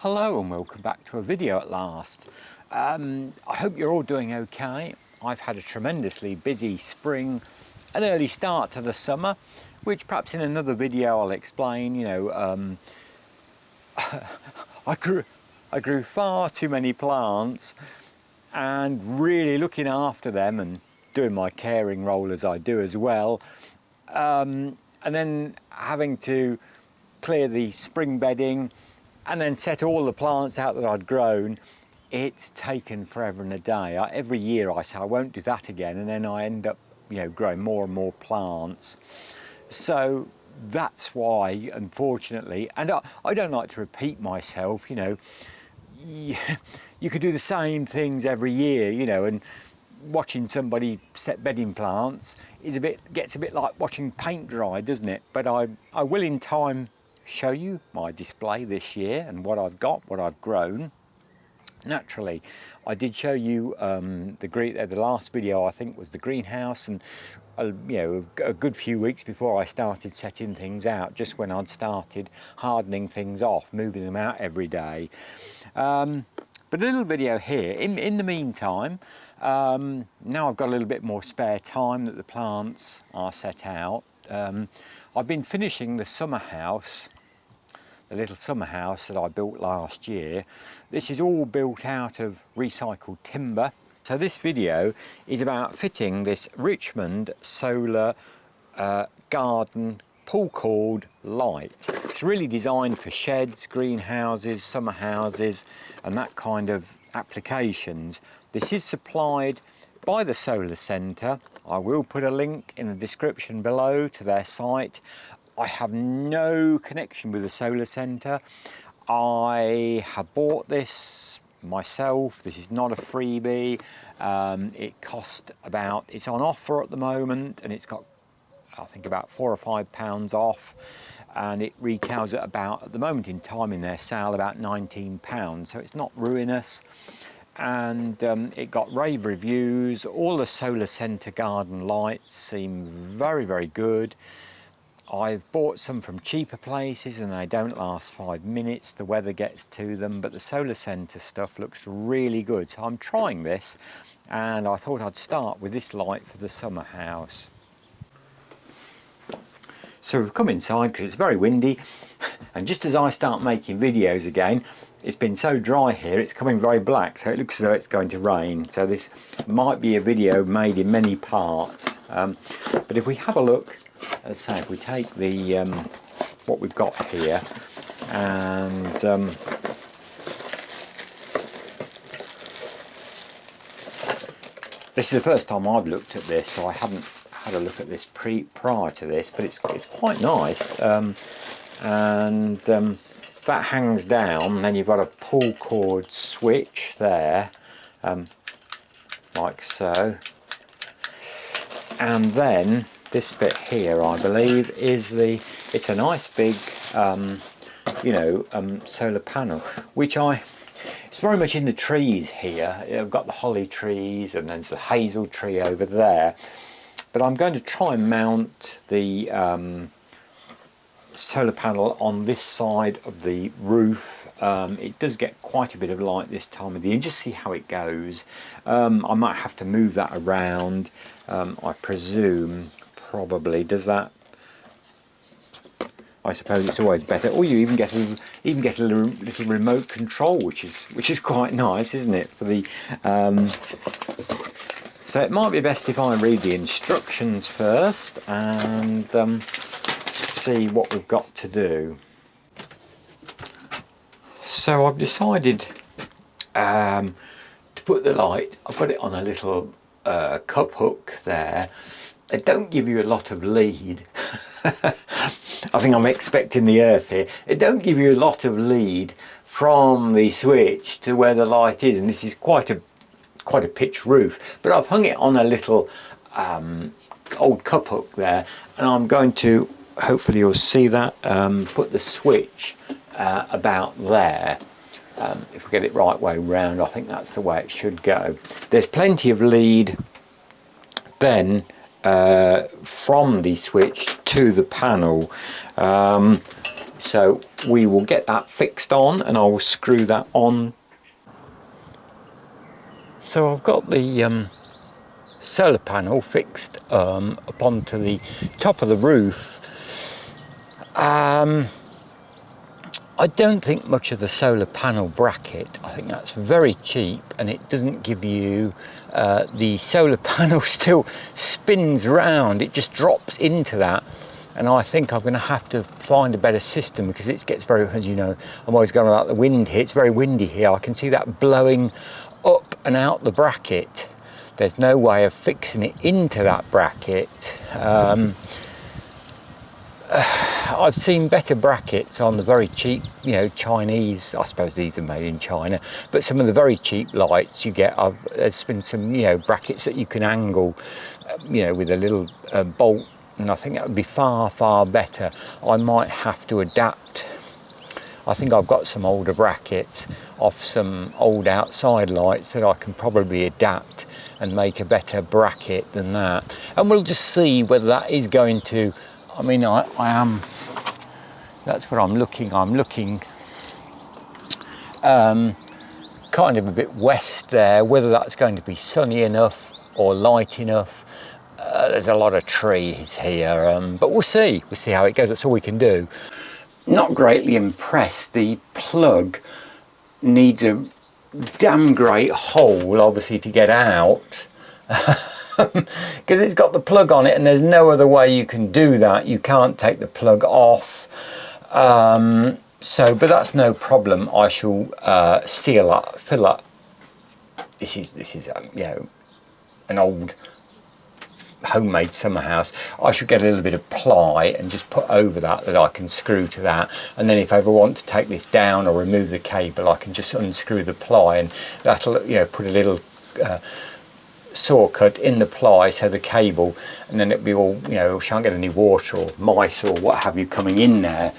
Hello and welcome back to a video at last. I hope you're all doing okay. I've had a tremendously busy spring, an early start to the summer, which perhaps in another video I'll explain. I grew far too many plants, and really looking after them and doing my caring role as I do as well, and then having to clear the spring bedding and then set all the plants out that I'd grown. It's taken forever and a day. Every year I say I won't do that again, and then I end up growing more and more plants. So that's why, unfortunately, and I don't like to repeat myself, you could do the same things every year, and watching somebody set bedding plants gets a bit like watching paint dry, doesn't it? But I will in time show you my display this year and what I've got, what I've grown. Naturally, I did show you the last video I think was the greenhouse, and a good few weeks before I started setting things out, just when I'd started hardening things off, moving them out every day. But a little video here. In the meantime, now I've got a little bit more spare time that the plants are set out. I've been finishing the summer house, the little summer house that I built last year. This is all built out of recycled timber. So this video is about fitting this Richmond solar garden pull cord light. It's really designed for sheds, greenhouses, summer houses and that kind of applications. This is supplied by the Solar Centre. I will put a link in the description below to their site. I have no connection with the Solar Centre. I have bought this myself. This is not a freebie. It cost it's on offer at the moment, and it's got, I think, about £4 or £5 off, and it retails at about, at the moment in time in their sale, about £19. So it's not ruinous. And it got rave reviews. All the Solar Centre garden lights seem very, very good. I've bought some from cheaper places and they don't last 5 minutes. The weather gets to them, but the Solar Centre stuff looks really good. So I'm trying this, and I thought I'd start with this light for the summer house. So we've come inside because it's very windy, and just as I start making videos again, it's been so dry here, it's coming very black, so it looks as though it's going to rain. So this might be a video made in many parts. But if we have a look, as I say, if we take the what we've got here, and this is the first time I've looked at this, so I haven't had a look at this prior to this, but it's quite nice. That hangs down, and then you've got a pull cord switch there, like so, and then this bit here, I believe, is it's a nice big solar panel, which it's very much in the trees here. I've got the holly trees and then there's the hazel tree over there, but I'm going to try and mount the solar panel on this side of the roof. It does get quite a bit of light this time of the year. Just see how it goes. I might have to move that around, I presume. Probably does that. I suppose it's always better. Or you even get a little remote control, which is quite nice, isn't it? For the so it might be best if I read the instructions first and see what we've got to do. So I've decided to put the light. I've got it on a little cup hook there. They don't give you a lot of lead. I think I'm expecting the earth here. They don't give you a lot of lead from the switch to where the light is, and this is quite a pitch roof. But I've hung it on a little old cup hook there, and I'm going to, hopefully you'll see that, put the switch about there. If we get it right way round, I think that's the way it should go. There's plenty of lead then from the switch to the panel. So we will get that fixed on and I will screw that on. So I've got the solar panel fixed up onto the top of the roof. I don't think much of the solar panel bracket. I think that's very cheap and it doesn't give you, the solar panel still spins round, it just drops into that. And I think I'm going to have to find a better system because it gets very, as you know, I'm always going about the wind here, it's very windy here. I can see that blowing up and out the bracket. There's no way of fixing it into that bracket. I've seen better brackets on the very cheap, you know, Chinese, I suppose these are made in China, but some of the very cheap lights you get, there's been some, you know, brackets that you can angle, you know, with a little bolt, and I think that would be far, far better. I might have to adapt. I think I've got some older brackets off some old outside lights that I can probably adapt and make a better bracket than that. And we'll just see whether that is going to, I mean, I am, that's what I'm looking kind of a bit west there, whether that's going to be sunny enough or light enough. There's a lot of trees here, but we'll see how it goes. That's all we can do. Not greatly impressed. The plug needs a damn great hole, obviously, to get out. Because it's got the plug on it and there's no other way you can do that. You can't take the plug off. But that's no problem. I shall seal up, fill up. This is you know, an old homemade summer house. I should get a little bit of ply and just put over that I can screw to that, and then if I ever want to take this down or remove the cable, I can just unscrew the ply, and that'll, you know, put a little saw cut in the ply, so the cable, and then it'll be all, you know, shan't get any water or mice or what have you coming in there.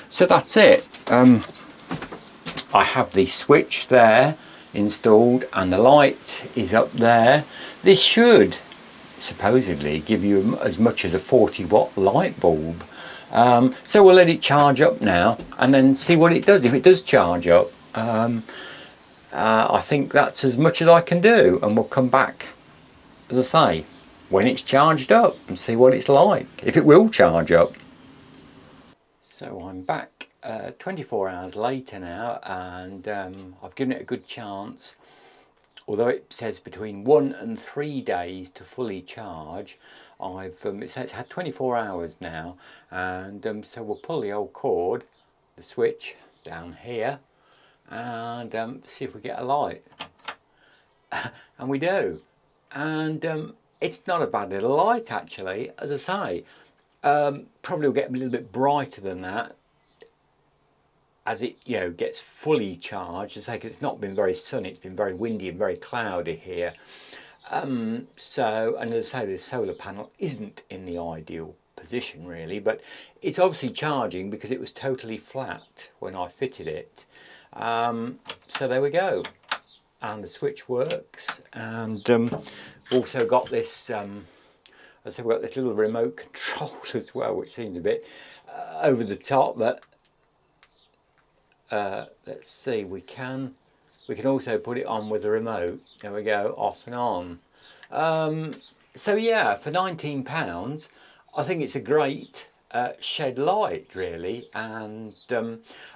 So that's it. I have the switch there installed and the light is up there. This should supposedly give you as much as a 40-watt light bulb. So we'll let it charge up now and then see what it does. If it does charge up, I think that's as much as I can do, and we'll come back, as I say, when it's charged up and see what it's like, if it will charge up. So I'm back 24 hours later now, and I've given it a good chance. Although it says between 1 and 3 days to fully charge, it's had 24 hours now, and so we'll pull the old cord, the switch down here, and see if we get a light. And we do, and it's not a bad little light actually. As I say, probably will get a little bit brighter than that as it, you know, gets fully charged. As I say, 'cause it's not been very sunny, it's been very windy and very cloudy here. So, and as I say, the solar panel isn't in the ideal position really, but it's obviously charging because it was totally flat when I fitted it. So there we go, and the switch works, and also got this as I said, we've got this little remote control as well, which seems a bit over the top, but let's see, we can also put it on with the remote. There we go, off and on. So yeah, for £19 I think it's a great shed light really, and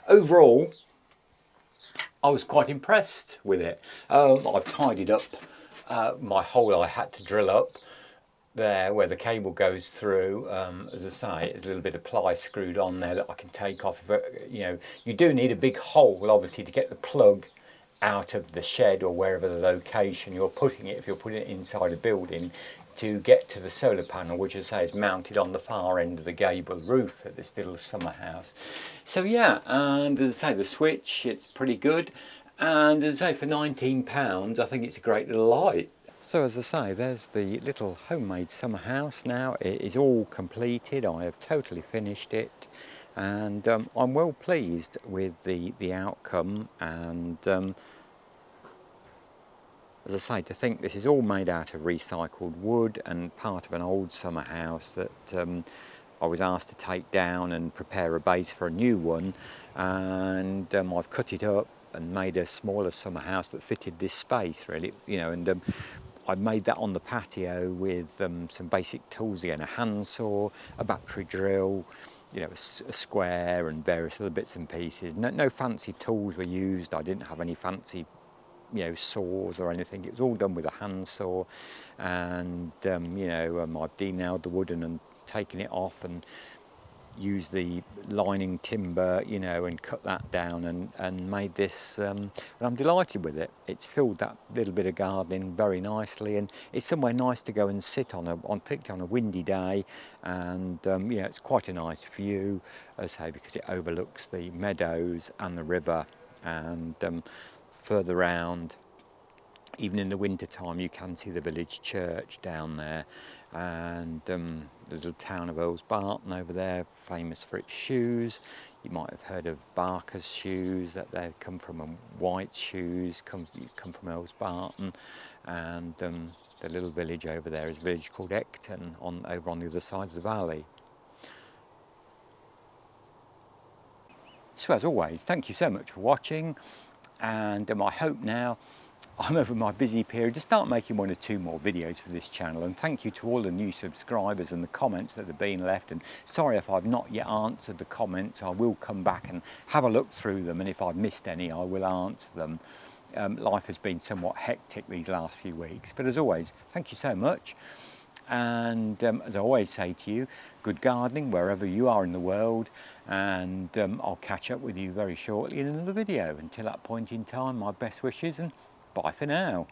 overall I was quite impressed with it. I've tidied up my hole I had to drill up there where the cable goes through. As I say, there's a little bit of ply screwed on there that I can take off. You know, you do need a big hole obviously to get the plug out of the shed or wherever the location you're putting it, if you're putting it inside a building, to get to the solar panel, which as I say is mounted on the far end of the gable roof at this little summer house. So yeah, and as I say, the switch, it's pretty good, and as I say, for £19 I think it's a great little light. So as I say, there's the little homemade summer house now. It is all completed. I have totally finished it, and I'm well pleased with the outcome, and as I say, to think this is all made out of recycled wood and part of an old summer house that I was asked to take down and prepare a base for a new one, and I've cut it up and made a smaller summer house that fitted this space really, you know, and I made that on the patio with some basic tools again, a handsaw, a battery drill, you know, a square and various other bits and pieces. No fancy tools were used. I didn't have any fancy, you know, saws or anything. It was all done with a handsaw, and you know, I've denailed the wood and taken it off and used the lining timber, you know, and cut that down and made this, and I'm delighted with it. It's filled that little bit of gardening very nicely, and it's somewhere nice to go and sit on, particularly on a windy day, and you know, it's quite a nice view, as I say, because it overlooks the meadows and the river, and further round, even in the winter time, you can see the village church down there, and the little town of Earls Barton over there, famous for its shoes. You might have heard of Barker's shoes, that they come from white shoes, come from Earls Barton, and the little village over there is a village called Ecton, over on the other side of the valley. So as always, thank you so much for watching, and I hope now I'm over my busy period to start making 1 or 2 more videos for this channel, and thank you to all the new subscribers and the comments that have been left, and sorry if I've not yet answered the comments. I will come back and have a look through them, and if I've missed any I will answer them. Life has been somewhat hectic these last few weeks, but as always, thank you so much, and as I always say to you, good gardening wherever you are in the world, and I'll catch up with you very shortly in another video. Until that point in time, my best wishes and bye for now.